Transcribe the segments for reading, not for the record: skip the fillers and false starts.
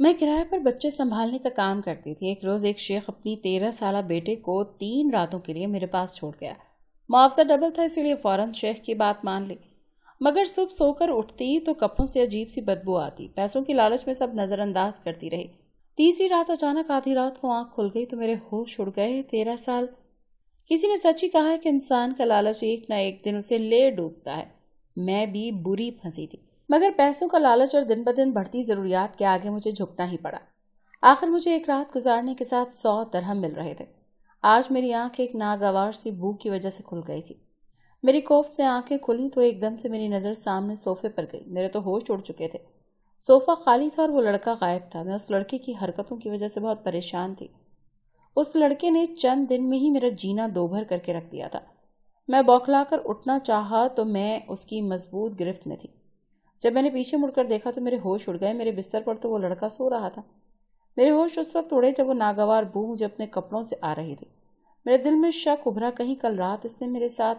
میں کرائے پر بچے سنبھالنے کا کام کرتی تھی۔ ایک روز ایک شیخ اپنی 13 سالہ بیٹے کو 3 راتوں کے لیے میرے پاس چھوڑ گیا۔ معاوضہ ڈبل تھا، اسی لیے فوراً شیخ کی بات مان لی، مگر صبح سو کر اٹھتی تو کپڑوں سے عجیب سی بدبو آتی۔ پیسوں کی لالچ میں سب نظر انداز کرتی رہی۔ تیسری رات اچانک آدھی رات کو آنکھ کھل گئی تو میرے ہوش اڑ گئے۔ 13 سال! کسی نے سچ ہی کہا ہے کہ انسان کا لالچ ایک نہ ایک دن اسے لے ڈوبتا ہے۔ میں بھی بری پھنسی تھی، مگر پیسوں کا لالچ اور دن بدن بڑھتی ضروریات کے آگے مجھے جھکنا ہی پڑا۔ آخر مجھے ایک رات گزارنے کے ساتھ 100 درہم مل رہے تھے۔ آج میری آنکھ ایک ناگوار سی بو کی وجہ سے کھل گئی تھی۔ میری کوفت سے آنکھیں کھلی تو ایک دم سے میری نظر سامنے صوفے پر گئی۔ میرے تو ہوش اڑ چکے تھے۔ صوفہ خالی تھا اور وہ لڑکا غائب تھا۔ میں اس لڑکے کی حرکتوں کی وجہ سے بہت پریشان تھی۔ اس لڑکے نے چند دن میں ہی میرا جینا دوبھر کر کے رکھ دیا تھا۔ میں بوکھلا کر اٹھنا چاہا تو میں اس کی مضبوط گرفت میں تھی۔ جب میں نے پیچھے مڑ کر دیکھا تو میرے ہوش اڑ گئے۔ میرے بستر پر تو وہ لڑکا سو رہا تھا۔ میرے ہوش اس وقت اڑے جب وہ ناگوار بو مجھے اپنے کپڑوں سے آ رہی تھی۔ میرے دل میں شک ابھرا، کہیں کل رات اس نے میرے ساتھ…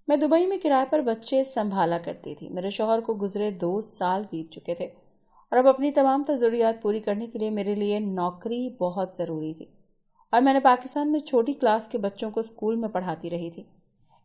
میں دبئی میں کرائے پر بچے سنبھالا کرتی تھی۔ میرے شوہر کو گزرے 2 سال بیت چکے تھے اور اب اپنی تمام ضروریات پوری کرنے کے لیے میرے لیے نوکری بہت ضروری تھی، اور میں نے پاکستان میں چھوٹی کلاس کے بچوں کو اسکول میں پڑھاتی رہی تھی،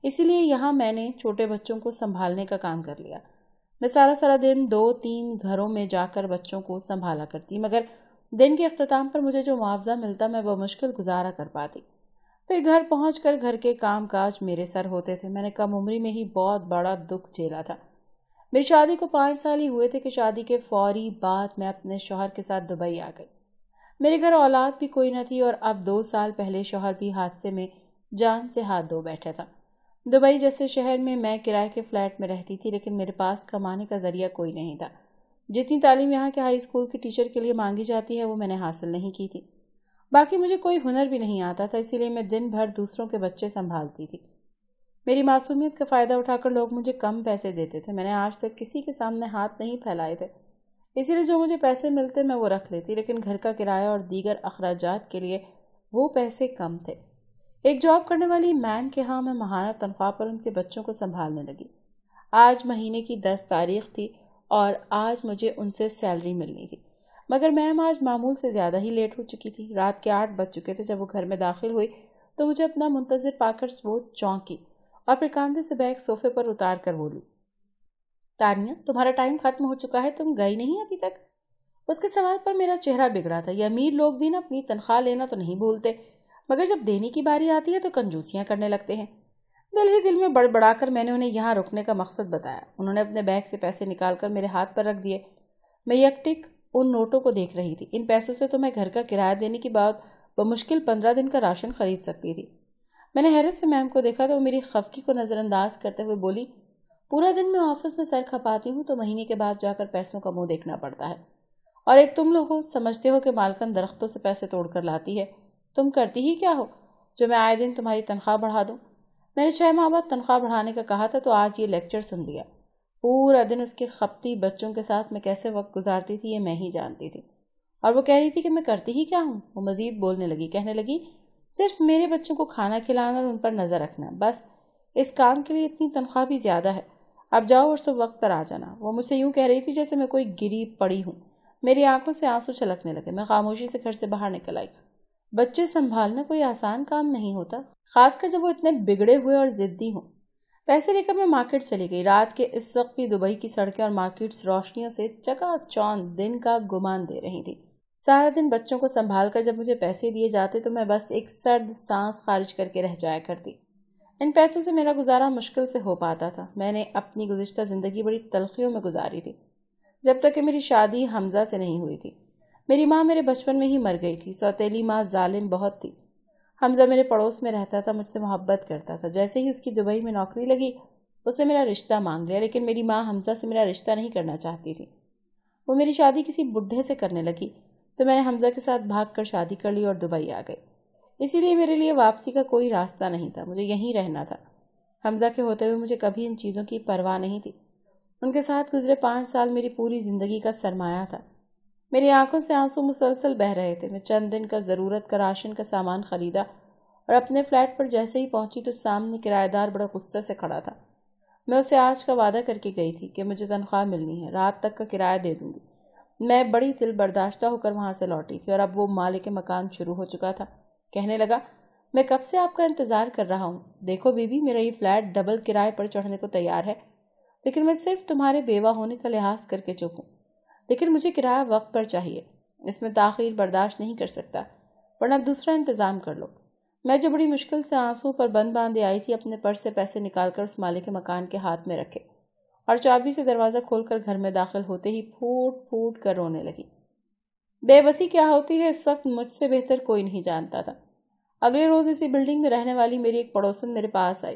اسی لیے یہاں میں نے چھوٹے بچوں کو سنبھالنے کا کام کر لیا۔ میں سارا دن 2-3 گھروں میں جا کر بچوں کو سنبھالا کرتی، مگر دن کے اختتام پر مجھے جو معاوضہ ملتا میں وہ مشکل گزارا کر پاتی۔ پھر گھر پہنچ کر گھر کے کام کاج میرے سر ہوتے تھے۔ میں نے کم عمری میں ہی بہت بڑا دکھ جھیلا تھا۔ میری شادی کو 5 سال ہی ہوئے تھے کہ شادی کے فوری بعد میں اپنے شوہر کے ساتھ دبئی آ گئی۔ میرے گھر اولاد بھی کوئی نہ تھی اور اب 2 سال پہلے شوہر بھی حادثے میں جان سے ہاتھ دھو بیٹھا تھا۔ دبئی جیسے شہر میں کرائے کے فلیٹ میں رہتی تھی، لیکن میرے پاس کمانے کا ذریعہ کوئی نہیں تھا۔ جتنی تعلیم یہاں کے ہائی اسکول کے ٹیچر کے لیے مانگی جاتی ہے وہ میں نے حاصل نہیں کی تھی۔ باقی مجھے کوئی ہنر بھی نہیں آتا تھا، اسی لیے میں دن بھر دوسروں کے بچے سنبھالتی تھی۔ میری معصومیت کا فائدہ اٹھا کر لوگ مجھے کم پیسے دیتے تھے۔ میں نے آج تک کسی کے سامنے ہاتھ نہیں پھیلائے تھے، اسی لیے جو مجھے پیسے ملتے میں وہ رکھ لیتی، لیکن گھر کا کرایہ اور دیگر اخراجات کے لیے وہ پیسے کم تھے۔ ایک جاب کرنے والی مین کے ہاں میں ماہانہ تنخواہ پر ان کے بچوں کو سنبھالنے لگی۔ آج مہینے کی 10 تاریخ تھی اور آج مجھے ان سے سیلری ملنی تھی، مگر میم آج معمول سے زیادہ ہی لیٹ ہو چکی تھی۔ رات کے 8 بج چکے تھے۔ جب وہ گھر میں داخل ہوئی تو مجھے اپنا منتظر پا کر وہ چونکی اور پھر کاندھے سے بیگ صوفے پر اتار کر بولی، تانیہ تمہارا ٹائم ختم ہو چکا ہے، تم گئی نہیں ابھی تک؟ اس کے سوال پر میرا چہرہ بگڑا تھا۔ یہ امیر لوگ بھی نا اپنی تنخواہ لینا تو نہیں بھولتے، مگر جب دینے کی باری آتی ہے تو کنجوسیاں کرنے لگتے ہیں۔ دل ہی دل میں بڑبڑا کر میں نے انہیں یہاں رکنے کا مقصد بتایا۔ انہوں نے اپنے بیگ سے پیسے نکال کر میرے ہاتھ پر رکھ دیے۔ میں یک ٹک ان نوٹوں کو دیکھ رہی تھی۔ ان پیسوں سے تو میں گھر کا کرایہ دینے کے بعد بمشکل 15 دن کا راشن خرید سکتی تھی۔ میں نے حیرت سے میم کو دیکھا تو وہ میری خفگی کو نظر انداز کرتے ہوئے بولی، پورا دن میں آفس میں سر کھپاتی ہوں تو مہینے کے بعد جا کر پیسوں کا منہ دیکھنا پڑتا ہے، اور ایک تم لوگ سمجھتے ہو کہ مالکن درختوں سے پیسے توڑ کر لاتی ہے۔ تم کرتی ہی کیا ہو جو میں آئے دن تمہاری تنخواہ بڑھا دوں؟ میں نے 6 ماہ بعد تنخواہ بڑھانے کا کہا تھا تو آج یہ لیکچر سن لیا۔ پورا دن اس کے خپتی بچوں کے ساتھ میں کیسے وقت گزارتی تھی یہ میں ہی جانتی تھی، اور وہ کہہ رہی تھی کہ میں کرتی ہی کیا ہوں۔ وہ مزید بولنے لگی، کہنے لگی، صرف میرے بچوں کو کھانا کھلانا اور ان پر نظر رکھنا، بس اس کام کے لیے اتنی تنخواہ بھی زیادہ ہے۔ اب جاؤ اور سب وقت پر آ جانا۔ وہ مجھ سے یوں کہہ رہی تھی جیسے میں کوئی گری پڑی ہوں۔ میری آنکھوں سے آنسو چھلکنے لگے۔ میں خاموشی سے گھر سے باہر نکل آئی۔ بچے سنبھالنا کوئی آسان کام نہیں ہوتا، خاص کر جب وہ اتنے بگڑے ہوئے اور ضدی ہوں۔ پیسے لے کر میں مارکیٹ چلی گئی۔ رات کے اس وقت بھی دبئی کی سڑکیں اور مارکیٹس روشنیوں سے چکا چوند دن کا گمان دے رہی تھی۔ سارا دن بچوں کو سنبھال کر جب مجھے پیسے دیے جاتے تو میں بس ایک سرد سانس خارج کر کے رہ جایا کرتی۔ ان پیسوں سے میرا گزارا مشکل سے ہو پاتا تھا۔ میں نے اپنی گزشتہ زندگی بڑی تلخیوں میں گزاری تھی، جب تک کہ میری شادی حمزہ سے نہیں ہوئی تھی۔ میری ماں میرے بچپن میں ہی مر گئی تھی۔ سوتیلی ماں ظالم بہت تھی۔ حمزہ میرے پڑوس میں رہتا تھا، مجھ سے محبت کرتا تھا۔ جیسے ہی اس کی دبئی میں نوکری لگی اسے میرا رشتہ مانگ لیا، لیکن میری ماں حمزہ سے میرا رشتہ نہیں کرنا چاہتی تھی۔ وہ میری شادی کسی بڈھے سے کرنے لگی تو میں نے حمزہ کے ساتھ بھاگ کر شادی کر لی اور دبئی آ گئی۔ اسی لیے میرے لیے واپسی کا کوئی راستہ نہیں تھا، مجھے یہیں رہنا تھا۔ حمزہ کے ہوتے ہوئے مجھے کبھی ان چیزوں کی پرواہ نہیں تھی۔ ان کے ساتھ گزرے 5 سال میری پوری زندگی کا سرمایہ تھا۔ میری آنکھوں سے آنسو مسلسل بہہ رہے تھے۔ میں چند دن کا ضرورت کا راشن کا سامان خریدا اور اپنے فلیٹ پر جیسے ہی پہنچی تو سامنے کرایہ دار بڑا غصے سے کھڑا تھا۔ میں اسے آج کا وعدہ کر کے گئی تھی کہ مجھے تنخواہ ملنی ہے، رات تک کا کرایہ دے دوں گی، میں بڑی دل برداشتہ ہو کر وہاں سے لوٹی تھی اور اب وہ مالک مکان شروع ہو چکا تھا۔ کہنے لگا، میں کب سے آپ کا انتظار کر رہا ہوں۔ دیکھو بی بی، میرا یہ فلیٹ ڈبل کرائے پر چڑھنے کو تیار ہے، لیکن میں صرف تمہارے بیوہ ہونے کا لحاظ کر کے چپ ہوں۔ لیکن مجھے کرایہ وقت پر چاہیے، اس میں تاخیر برداشت نہیں کر سکتا، ورنہ اب دوسرا انتظام کر لو۔ میں جو بڑی مشکل سے آنسوں پر بند باندھے آئی تھی، اپنے پرس سے پیسے نکال کر اس مالک مکان کے ہاتھ میں رکھے اور چابی سے دروازہ کھول کر گھر میں داخل ہوتے ہی پھوٹ پھوٹ کر رونے لگی۔ بے بسی کیا ہوتی ہے اس وقت مجھ سے بہتر کوئی نہیں جانتا تھا۔ اگلے روز اسی بلڈنگ میں رہنے والی میری ایک پڑوسن میرے پاس آئی۔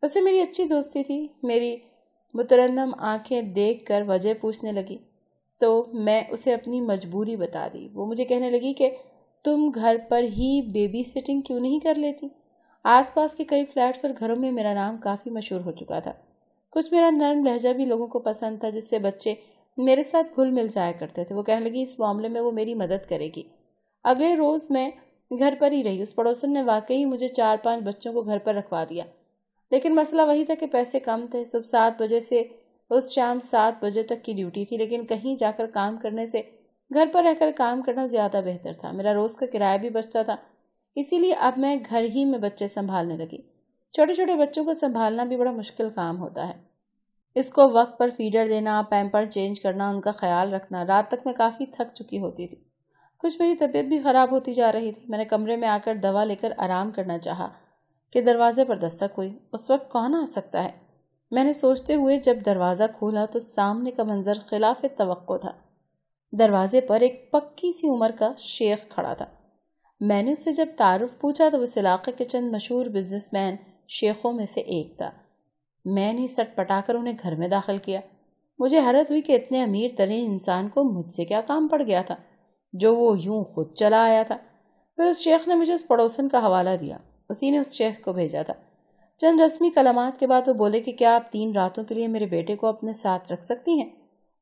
اسے میری اچھی دوستی تھی۔ میری مترنم آنکھیں دیکھ کر وجہ پوچھنے لگی تو میں اسے اپنی مجبوری بتا دی۔ وہ مجھے کہنے لگی کہ تم گھر پر ہی بیبی سٹنگ کیوں نہیں کر لیتی؟ آس پاس کے کئی فلیٹس اور گھروں میں میرا نام کافی مشہور ہو چکا تھا۔ کچھ میرا نرم لہجہ بھی لوگوں کو پسند تھا، جس سے بچے میرے ساتھ گھل مل جایا کرتے تھے۔ وہ کہنے لگی اس معاملے میں وہ میری مدد کرے گی۔ اگلے روز میں گھر پر ہی رہی۔ اس پڑوسن نے واقعی مجھے 4-5 بچوں کو گھر پر رکھوا دیا، لیکن مسئلہ وہی تھا کہ پیسے کم تھے۔ صبح 7 بجے سے اس شام 7 بجے تک کی ڈیوٹی تھی، لیکن کہیں جا کر کام کرنے سے گھر پر رہ کر کام کرنا زیادہ بہتر تھا۔ میرا روز کا کرایہ بھی بچتا تھا، اسی لیے اب میں گھر ہی میں بچے سنبھالنے لگی۔ چھوٹے چھوٹے بچوں کو سنبھالنا بھی بڑا مشکل کام ہوتا ہے۔ اس کو وقت پر فیڈر دینا، پیمپر چینج کرنا، ان کا خیال رکھنا۔ رات تک میں کافی تھک چکی ہوتی تھی، کچھ میری طبیعت بھی خراب ہوتی جا رہی تھی۔ میں نے کمرے میں آ کر دوا لے کر آرام کرنا چاہا کہ دروازے پر دستک ہوئی۔ اس وقت کون آ سکتا ہے؟ میں نے سوچتے ہوئے جب دروازہ کھولا تو سامنے کا منظر خلاف توقع تھا۔ دروازے پر ایک پکی سی عمر کا شیخ کھڑا تھا۔ میں نے اس سے جب تعارف پوچھا تو اس علاقے کے چند مشہور بزنس مین شیخوں میں سے ایک تھا۔ میں نے سٹ پٹا کر انہیں گھر میں داخل کیا۔ مجھے حیرت ہوئی کہ اتنے امیر ترین انسان کو مجھ سے کیا کام پڑ گیا تھا جو وہ یوں خود چلا آیا تھا۔ پھر اس شیخ نے مجھے اس پڑوسن کا حوالہ دیا، اسی نے اس شیخ کو بھیجا تھا۔ چند رسمی کلمات کے بعد وہ بولے کہ کیا آپ 3 راتوں کے لیے میرے بیٹے کو اپنے ساتھ رکھ سکتی ہیں؟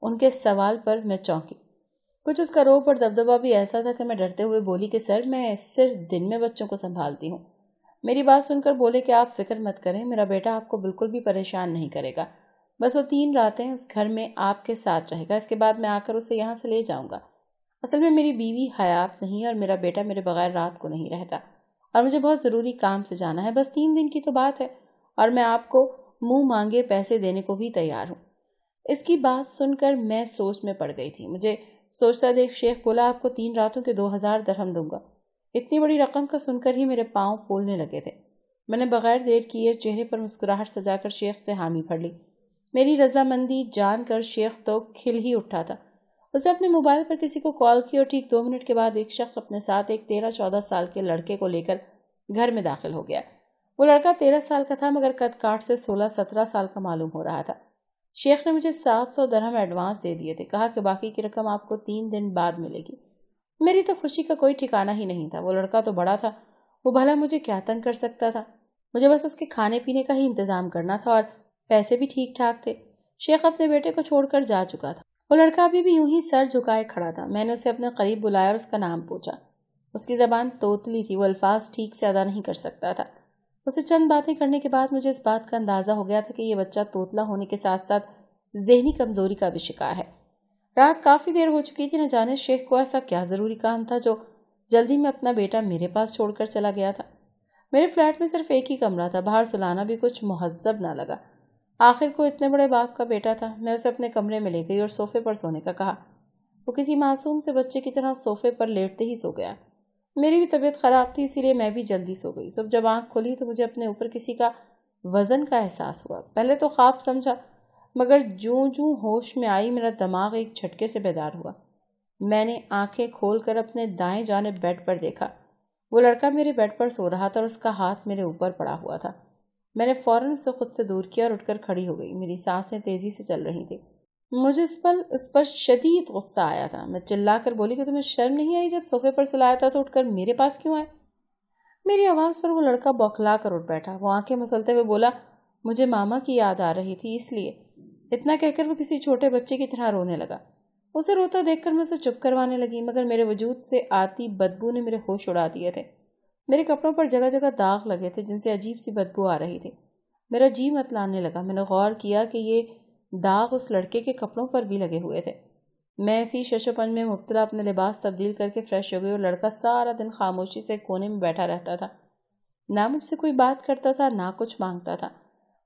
ان کے سوال پر میں چونکی۔ کچھ اس کا روب اور دبدبہ بھی ایسا تھا کہ میں ڈرتے ہوئے بولی کہ سر، میں صرف دن میں بچوں کو سنبھالتی ہوں۔ میری بات سن کر بولے کہ آپ فکر مت کریں، میرا بیٹا آپ کو بالکل بھی پریشان نہیں کرے گا، بس وہ 3 راتیں اس گھر میں آپ کے ساتھ رہے گا، اس کے بعد میں آ کر اسے یہاں سے لے جاؤں گا۔ اصل میں میری بیوی حیات نہیں اور میرا بیٹا میرے بغیر رات کو نہیں رہتا، اور مجھے بہت ضروری کام سے جانا ہے۔ بس 3 دن کی تو بات ہے، اور میں آپ کو منہ مانگے پیسے دینے کو بھی تیار ہوں۔ اس کی بات سن کر میں سوچ میں پڑ گئی تھی۔ مجھے سوچتا دیکھ شیخ بولا، آپ کو 3 راتوں کے 2000 درہم دوں گا۔ اتنی بڑی رقم کا سن کر ہی میرے پاؤں پھولنے لگے تھے۔ میں نے بغیر دیر کیے چہرے پر مسکراہٹ سجا کر شیخ سے حامی بھر لی۔ میری رضامندی جان کر شیخ تو کھل ہی اٹھا تھا۔ اسے اپنے موبائل پر کسی کو کال کی اور ٹھیک 2 منٹ کے بعد ایک شخص اپنے ساتھ ایک 13-14 سال کے لڑکے کو لے کر گھر میں داخل ہو گیا۔ وہ لڑکا 13 سال کا تھا، مگر قد کاٹ سے 16-17 سال کا معلوم ہو رہا تھا۔ شیخ نے مجھے 700 درہم ایڈوانس دے دیے تھے، کہا کہ باقی کی رقم آپ کو 3 دن بعد ملے گی۔ میری تو خوشی کا کوئی ٹھکانہ ہی نہیں تھا۔ وہ لڑکا تو بڑا تھا، وہ بھلا مجھے کیا تنگ کر سکتا تھا؟ مجھے بس اس کے کھانے پینے کا ہی انتظام کرنا تھا، اور پیسے بھی ٹھیک ٹھاک تھے۔ شیخ اپنے بیٹے کو چھوڑ کر جا چکا تھا۔ وہ لڑکا ابھی بھی یوں ہی سر جھکائے کھڑا تھا۔ میں نے اسے اپنے قریب بلایا اور اس کا نام پوچھا۔ اس کی زبان توتلی تھی، وہ الفاظ ٹھیک سے ادا نہیں کر سکتا تھا۔ اسے چند باتیں کرنے کے بعد مجھے اس بات کا اندازہ ہو گیا تھا کہ یہ بچہ توتلا ہونے کے ساتھ ساتھ ذہنی کمزوری کا بھی شکار ہے۔ رات کافی دیر ہو چکی تھی، نہ جانے شیخ کو ایسا کیا ضروری کام تھا جو جلدی میں اپنا بیٹا میرے پاس چھوڑ کر چلا گیا تھا۔ میرے فلیٹ میں صرف ایک ہی کمرہ تھا، باہر سلانا بھی کچھ مہذب نہ لگا۔ آخر کو اتنے بڑے باپ کا بیٹا تھا۔ میں اسے اپنے کمرے میں لے گئی اور صوفے پر سونے کا کہا۔ وہ کسی معصوم سے بچے کی طرح صوفے پر لیٹتے ہی سو گیا۔ میری بھی طبیعت خراب تھی، اسی لیے میں بھی جلدی سو گئی۔ صبح جب آنکھ کھلی تو مجھے اپنے اوپر کسی کا وزن کا احساس ہوا۔ پہلے تو خواب سمجھا، مگر جوں ہوش میں آئی میرا دماغ ایک جھٹکے سے بیدار ہوا۔ میں نے آنکھیں کھول کر اپنے دائیں جانب بیڈ پر دیکھا۔ وہ لڑکا میرے بیڈ پر سو رہا تھا اور اس کا ہاتھ میرے اوپر پڑا ہوا تھا۔ میں نے فوراً اسے خود سے دور کیا اور اٹھ کر کھڑی ہو گئی۔ میری سانسیں تیزی سے چل رہی تھیں۔ مجھے اس پر شدید غصہ آیا تھا۔ میں چلا کر بولی کہ تمہیں شرم نہیں آئی؟ جب صوفے پر سلایا تھا تو اٹھ کر میرے پاس کیوں آئے؟ میری آواز پر وہ لڑکا بوکھلا کر اٹھ بیٹھا۔ وہ آنکھیں مسلتے ہوئے بولا، مجھے ماما کی یاد آ رہی تھی اس لیے۔ اتنا کہہ کر وہ کسی چھوٹے بچے کی طرح رونے لگا۔ اسے روتا دیکھ کر میں اسے چپ کروانے لگی، مگر میرے وجود سے آتی بدبو نے میرے ہوش اڑا دیے تھے۔ میرے کپڑوں پر جگہ جگہ داغ لگے تھے جن سے عجیب سی بدبو آ رہی تھی۔ میرا جی متلانے لگا۔ میں نے غور کیا کہ یہ داغ اس لڑکے کے کپڑوں پر بھی لگے ہوئے تھے۔ میں اسی ششوپن میں مبتلا اپنے لباس تبدیل کر کے فریش ہو گئی اور لڑکا سارا دن خاموشی سے کونے میں بیٹھا رہتا تھا، نہ مجھ سے کوئی بات کرتا تھا نہ کچھ مانگتا تھا۔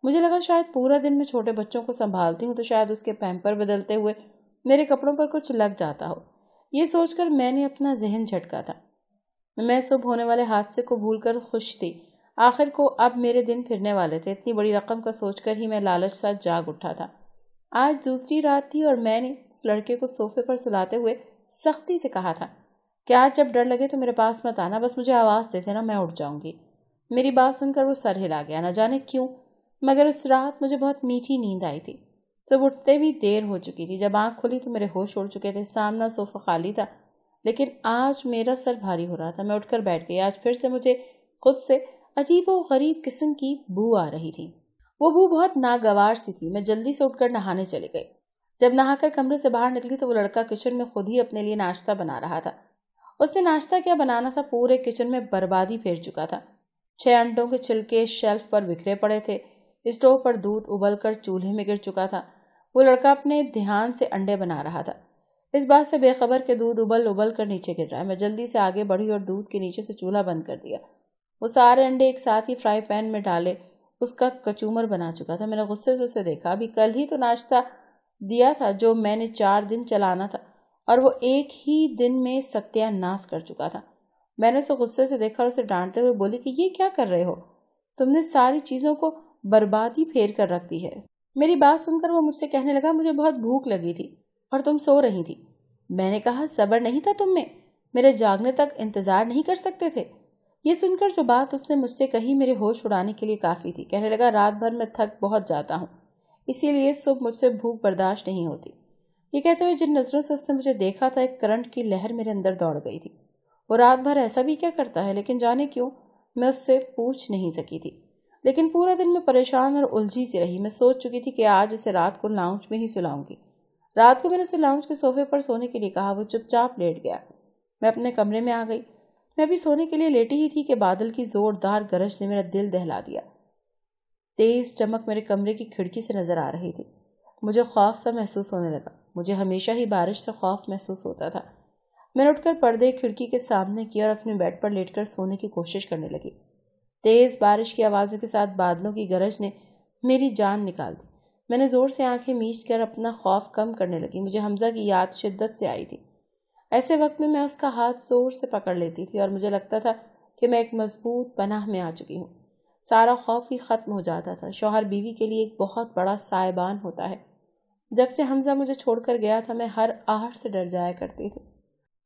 مجھے لگا شاید پورا دن میں چھوٹے بچوں کو سنبھالتی ہوں تو شاید اس کے پیمپر بدلتے ہوئے میرے کپڑوں پر کچھ لگ جاتا ہو۔ یہ سوچ کر میں نے اپنا ذہن جھٹکا تھا۔ میں صبح ہونے والے حادثے کو بھول کر خوش تھی۔ آخر کو اب میرے دن پھرنے والے تھے۔ اتنی بڑی رقم کا سوچ کر ہی میں لالچ سا جاگ اٹھا تھا۔ آج دوسری رات تھی اور میں نے اس لڑکے کو صوفے پر سلاتے ہوئے سختی سے کہا تھا کہ آج جب ڈر لگے تو میرے پاس مت آنا، بس مجھے آواز دیتے نا، میں اٹھ جاؤں گی۔ میری بات سن کر وہ سر ہلا گیا، نہ جانے کیوں، مگر اس رات مجھے بہت میٹھی نیند آئی تھی۔ صبح اٹھتے بھی دیر ہو چکی تھی۔ جب آنکھ کھلی تو میرے ہوش اڑ چکے تھے۔ سامنا صوفہ خالی تھا، لیکن آج میرا سر بھاری ہو رہا تھا۔ میں اٹھ کر بیٹھ گئی۔ آج پھر سے مجھے خود سے عجیب و غریب قسم کی بو آ رہی تھی۔ وہ بو بہت ناگوار سی تھی۔ میں جلدی سے اٹھ کر نہانے چلی گئی۔ جب نہا کر کمرے سے باہر نکلی تو وہ لڑکا کچن میں خود ہی اپنے لیے ناشتہ بنا رہا تھا۔ اس نے ناشتہ کیا بنانا تھا، پورے کچن میں بربادی پھیر چکا تھا۔ 6 انڈوں کے چھلکے شیلف پر بکھرے پڑے تھے۔ اسٹوو پر دودھ ابل کر چولہے میں گر چکا تھا۔ وہ لڑکا اپنے دھیان سے انڈے بنا رہا تھا، اس بات سے بے خبر کہ دودھ ابل کر نیچے گر رہا ہے۔ میں جلدی سے آگے بڑھی اور دودھ کے نیچے سے چولہا بند کر دیا۔ وہ سارے انڈے ایک ساتھ ہی فرائی پین میں ڈالے اس کا کچومر بنا چکا تھا۔ میں نے غصے سے اسے دیکھا۔ ابھی کل ہی تو ناشتہ دیا تھا جو میں نے 4 دن چلانا تھا اور وہ ایک ہی دن میں ستیہ ناش کر چکا تھا۔ میں نے اسے غصے سے دیکھا اور اسے ڈانٹتے ہوئے بولی کہ یہ کیا کر رہے ہو، تم نے ساری چیزوں کو بربادی پھیر کر رکھ دی ہے۔ میری بات سن کر وہ مجھ سے کہنے لگا مجھے بہت بھوک لگی تھی اور تم سو رہی تھی۔ میں نے کہا صبر نہیں تھا تم میں، میرے جاگنے تک انتظار نہیں کر سکتے تھے؟ یہ سن کر جو بات اس نے مجھ سے کہی میرے ہوش اڑانے کے لیے کافی تھی۔ کہنے لگا رات بھر میں تھک بہت جاتا ہوں، اسی لیے صبح مجھ سے بھوک برداشت نہیں ہوتی۔ یہ کہتے ہوئے جن نظروں سے اس نے مجھے دیکھا تھا ایک کرنٹ کی لہر میرے اندر دوڑ گئی تھی۔ وہ رات بھر ایسا بھی کیا کرتا ہے، لیکن جانے کیوں میں اس سے پوچھ نہیں سکی تھی۔ لیکن پورا دن میں پریشان اور الجھی سی رہی۔ میں سوچ چکی تھی کہ آج اسے رات کو لاؤنج میں ہی سلاؤں گی۔ رات کو میں نے اسے لاؤنج کے صوفے پر سونے کے لیے کہا۔ وہ چپ چاپ لیٹ گیا۔ میں اپنے کمرے میں آ گئی۔ میں ابھی سونے کے لیے لیٹی ہی تھی کہ بادل کی زوردار گرج نے میرا دل دہلا دیا۔ تیز چمک میرے کمرے کی کھڑکی سے نظر آ رہی تھی۔ مجھے خوف سا محسوس ہونے لگا۔ مجھے ہمیشہ ہی بارش سے خوف محسوس ہوتا تھا۔ میں نے اٹھ کر پردے کھڑکی کے سامنے کیا اور اپنے بیڈ پر لیٹ کر سونے کی کوشش کرنے لگی۔ تیز بارش کی آوازوں کے ساتھ بادلوں کی گرج نے میری جان نکال دی۔ میں نے زور سے آنکھیں میچ کر اپنا خوف کم کرنے لگی۔ مجھے حمزہ کی یاد شدت سے آئی تھی۔ ایسے وقت میں اس کا ہاتھ زور سے پکڑ لیتی تھی اور مجھے لگتا تھا کہ میں ایک مضبوط پناہ میں آ چکی ہوں۔ سارا خوف ہی ختم ہو جاتا تھا۔ شوہر بیوی کے لیے ایک بہت بڑا سائبان ہوتا ہے۔ جب سے حمزہ مجھے چھوڑ کر گیا تھا میں ہر آہٹ سے ڈر جایا کرتی تھی۔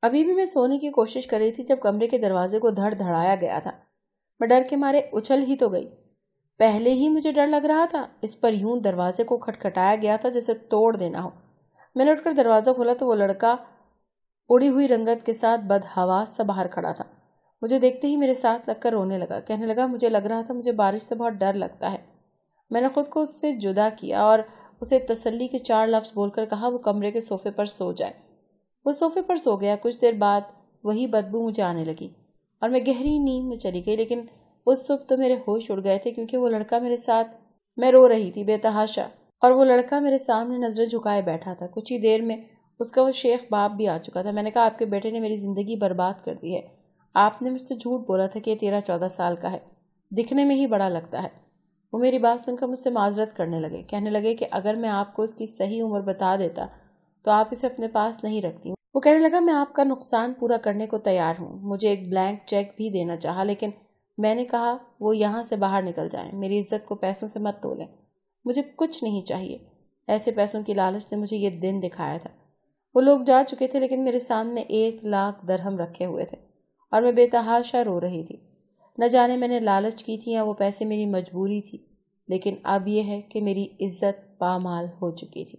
ابھی بھی میں سونے کی کوشش کر رہی تھی جب کمرے کے دروازے کو دھڑ دھڑایا گیا تھا۔ میں ڈر کے مارے اچھل ہی تو گئی۔ پہلے ہی مجھے ڈر لگ رہا تھا، اس پر یوں دروازے کو کھٹکھٹایا گیا تھا جیسے توڑ دینا ہو۔ میں نے اٹھ کر دروازہ کھولا تو وہ لڑکا اڑی ہوئی رنگت کے ساتھ بدحواس سا باہر کھڑا تھا۔ مجھے دیکھتے ہی میرے ساتھ لگ کر رونے لگا۔ کہنے لگا مجھے لگ رہا تھا مجھے بارش سے بہت ڈر لگتا ہے۔ میں نے خود کو اس سے جدا کیا اور اسے تسلی کے 4 لفظ بول کر کہا وہ کمرے کے صوفے پر سو جائے۔ وہ صوفے پر سو گیا۔ کچھ دیر بعد وہی بدبو مجھے آنے لگی اور میں گہری نیند میں چلی گئی، لیکن اس صبح تو میرے ہوش اڑ گئے تھے کیونکہ وہ لڑکا میرے ساتھ، میں رو رہی تھی بے تحاشا، اور وہ لڑکا میرے سامنے نظریں جھکائے بیٹھا تھا۔ کچھ ہی دیر میں اس کا وہ شیخ باپ بھی آ چکا تھا۔ میں نے کہا آپ کے بیٹے نے میری زندگی برباد کر دی ہے۔ آپ نے مجھ سے جھوٹ بولا تھا کہ یہ 13-14 سال کا ہے، دکھنے میں ہی بڑا لگتا ہے۔ وہ میری بات سن کر مجھ سے معذرت کرنے لگے۔ کہنے لگے کہ اگر میں آپ کو اس کی صحیح عمر بتا دیتا تو آپ اسے اپنے پاس نہیں رکھتی۔ وہ کہنے لگا میں آپ کا نقصان پورا کرنے کو تیار ہوں۔ مجھے ایک بلینک چیک بھی دینا چاہا، لیکن میں نے کہا وہ یہاں سے باہر نکل جائیں، میری عزت کو پیسوں سے مت تولیں، مجھے کچھ نہیں چاہیے۔ ایسے پیسوں کی لالچ نے مجھے یہ دن دکھایا تھا۔ وہ لوگ جا چکے تھے لیکن میرے سامنے 1,00,000 درہم رکھے ہوئے تھے اور میں بے تحاشا رو رہی تھی۔ نہ جانے میں نے لالچ کی تھی یا وہ پیسے میری مجبوری تھی، لیکن اب یہ ہے کہ میری عزت پامال ہو چکی تھی۔